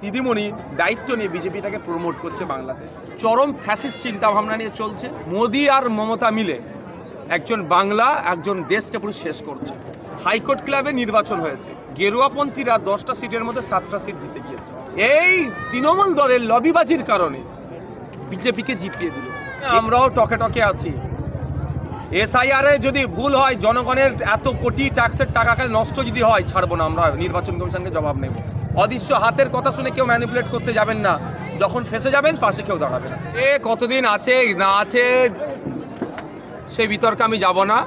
দিদিমণি দায়িত্ব নিয়ে বিজেপিটাকে প্রমোট করছে বাংলাতে। চরম ফ্যাসিস্ট চিন্তাভাবনা নিয়ে চলছে। মোদি আর মমতা মিলে একজন বাংলা একজন দেশকে পুরো শেষ করছে। হাইকোর্ট ক্লাবে নির্বাচন হয়েছে, গেরুয়াপন্থীরা 10টা সিটের মধ্যে 7টা সিট জিতে গিয়েছে। এই তৃণমূল দলের লবিবাজির কারণে বিজেপিকে জিতিয়ে দিল। আমরাও টকে টকে আছি। এসআইআরে যদি ভুল হয়, জনগণের এত কোটি ট্যাক্সের টাকাকে নষ্ট যদি হয়, ছাড়বো না। আমরা নির্বাচন কমিশনকে জবাব নেব। অদৃশ্য হাতের কথা শুনে কেউ ম্যানিপুলেট করতে যাবেন না। যখন ফেসে যাবেন পাশে কেউ দাঁড়াবে না। কতদিন আছে না আছে সেই বিতর্কে আমি যাব না।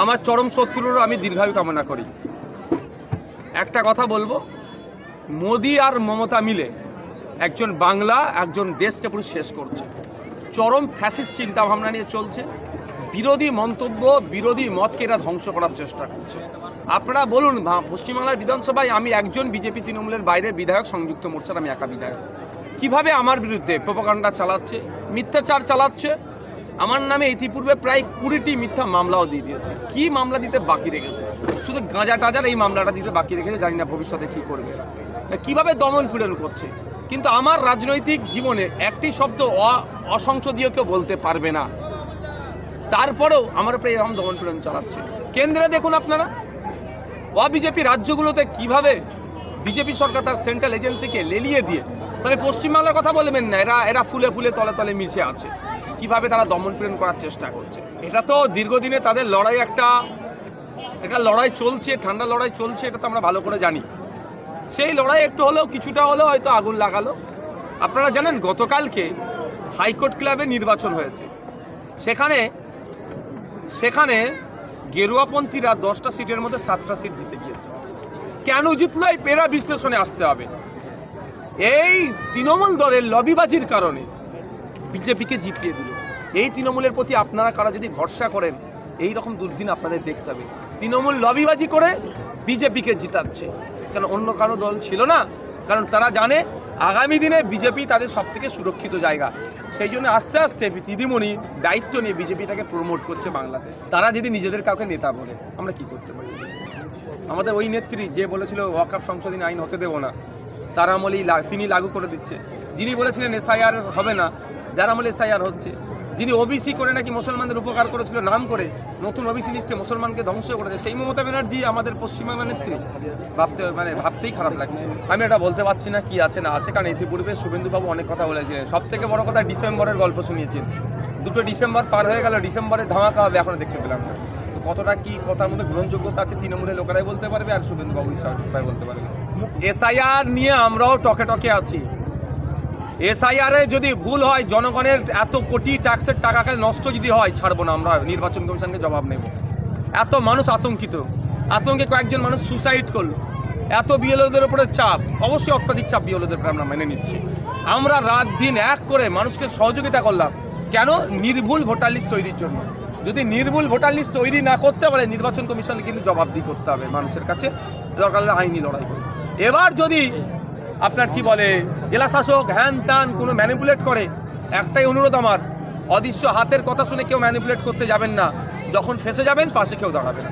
আমার চরম শত্রুরও আমি দীর্ঘায়ু কামনা করি। একটা কথা বলবো, মোদি আর মমতা মিলে একজন বাংলা একজন দেশকে পুরো শেষ করছে। চরম ফ্যাসিস্ট চিন্তাভাবনা নিয়ে চলছে। বিরোধী মন্তব্য, বিরোধী মতকে এরা ধ্বংস করার চেষ্টা করছে। আপনারা বলুন, পশ্চিমবাংলার বিধানসভায় আমি একজন বিজেপি তৃণমূলের বাইরে বিধায়ক, সংযুক্ত মোর্চার আমি একা বিধায়ক। কিভাবে আমার বিরুদ্ধে প্রোপাগান্ডা চালাচ্ছে, মিথ্যাচার চালাচ্ছে। আমার নামে ইতিপূর্বে প্রায় 20টি মিথ্যা মামলাও দিয়ে দিয়েছে। কি মামলা দিতে বাকি রেখেছে? শুধু গাঁজা টাজার এই মামলাটা দিতে বাকি রেখেছে। জানি না ভবিষ্যতে কী করবে এরা, কীভাবে দমন পীড়ন করছে। কিন্তু আমার রাজনৈতিক জীবনে একটি শব্দ অসংসদীয় কেউ বলতে পারবে না। তারপরেও আমার উপরে এরকম দমন পীড়ন চালাচ্ছে। কেন্দ্রে দেখুন আপনারা, বিজেপি রাজ্যগুলোতে কিভাবে বিজেপি সরকার তার সেন্ট্রাল এজেন্সিকে লেলিয়ে দিয়ে, তাহলে পশ্চিমবাংলার কথা বলবেন না। এরা ফুলে ফুলে তলে তলে মিশে আছে। কিভাবে তারা দমন পীড়ন করার চেষ্টা করছে। এটা তো দীর্ঘদিনে তাদের লড়াই, একটা লড়াই চলছে, ঠান্ডা লড়াই চলছে। এটা তো আমরা ভালো করে জানি। সেই লড়াই একটু হলেও, কিছুটা হলেও হয়তো আগুন লাগালো। আপনারা জানেন গতকালকে হাইকোর্ট ক্লাবে নির্বাচন হয়েছে। সেখানে গেরুয়াপন্থীরা 10টা সিটের মধ্যে 7টা সিট জিতে গিয়েছে। কেন জিতলো? এই পেরা বিশ্লেষণে আসতে হবে। এই তৃণমূল দলের লবিবাজির কারণে বিজেপিকে জিতিয়ে দিল। এই তৃণমূলের প্রতি আপনারা কারা যদি ভরসা করেন, এই রকম দুর্দিন আপনাদের দেখতে হবে। তৃণমূল লবিবাজি করে বিজেপিকে জিতাচ্ছে। কেন অন্য কারো দল ছিল না? কারণ তারা জানে আগামী দিনে বিজেপি তাদের সবথেকে সুরক্ষিত জায়গা। সেই জন্য আস্তে আস্তে দিদিমণি দায়িত্ব নিয়ে বিজেপিটাকে প্রমোট করছে বাংলাতে। তারা যদি নিজেদের কাউকে নেতা বলে, আমরা কি করতে পারি? আমাদের ওই নেত্রী যে বলেছিল ওয়াকফ সংশোধনী আইন হতে দেবো না, তার আমলেই তিনি লাগু করে দিচ্ছে। যিনি বলেছিলেন এসআইআর হবে না, যার আমলে এসআইআর হচ্ছে। যিনি ওবিসি করে নাকি মুসলমানদের উপকার করেছিল নাম করে, নতুন ওবিসি লিস্টে মুসলমানকে ধ্বংস করেছে সেই মমতা ব্যানার্জি আমাদের পশ্চিমবাংলার নেত্রী। ভাবতেই খারাপ লাগছে। আমি এটা বলতে পারছি না কি আছে না আছে, কারণ ইতিপূর্বে শুভেন্দুবাবু অনেক কথা বলেছিলেন। সব থেকে বড় কথা, ডিসেম্বরের গল্প শুনিয়েছেন। 2টো ডিসেম্বর পার হয়ে গেল, ডিসেম্বরে ধামাকা হবে এখনো দেখতে পেলাম না। তো কতটা কি কথার মধ্যে গ্রহণযোগ্যতা আছে তৃণমূলের লোকেরাই বলতে পারবে, আর শুভেন্দুবাবু সবাই বলতে পারবে। এসআইআর নিয়ে আমরাও টকে টকে আছি। এসআইআরে যদি ভুল হয়, জনগণের এত কোটি ট্যাক্সের টাকাকে নষ্ট যদি হয়, ছাড়বো না। আমরা নির্বাচন কমিশনকে জবাব নেব। এত মানুষ আতঙ্কিত, আতঙ্কে কয়েকজন মানুষ সুসাইড করলো। এত বিএলওদের উপরে চাপ, অবশ্যই অত্যাধিক চাপ বিএলওদের উপরে আমরা মেনে নিচ্ছি। আমরা রাত দিন এক করে মানুষকে সহযোগিতা করলাম। কেন? নির্ভুল ভোটার লিস্ট তৈরির জন্য। যদি নির্ভুল ভোটার লিস্ট তৈরি না করতে পারে, নির্বাচন কমিশনকে কিন্তু জবাবদিহি করতে হবে মানুষের কাছে। দরকার হলে আইনি লড়াই করবে। এবার যদি আপনার কি বলে জেলা শাসক হ্যান ত্যান কোনো ম্যানিপুলেট করে, একটাই অনুরোধ আমার, অদৃশ্য হাতের কথা শুনে কেউ ম্যানিপুলেট করতে যাবেন না। যখন ফেসে যাবেন পাশে কেউ দাঁড়াবে না।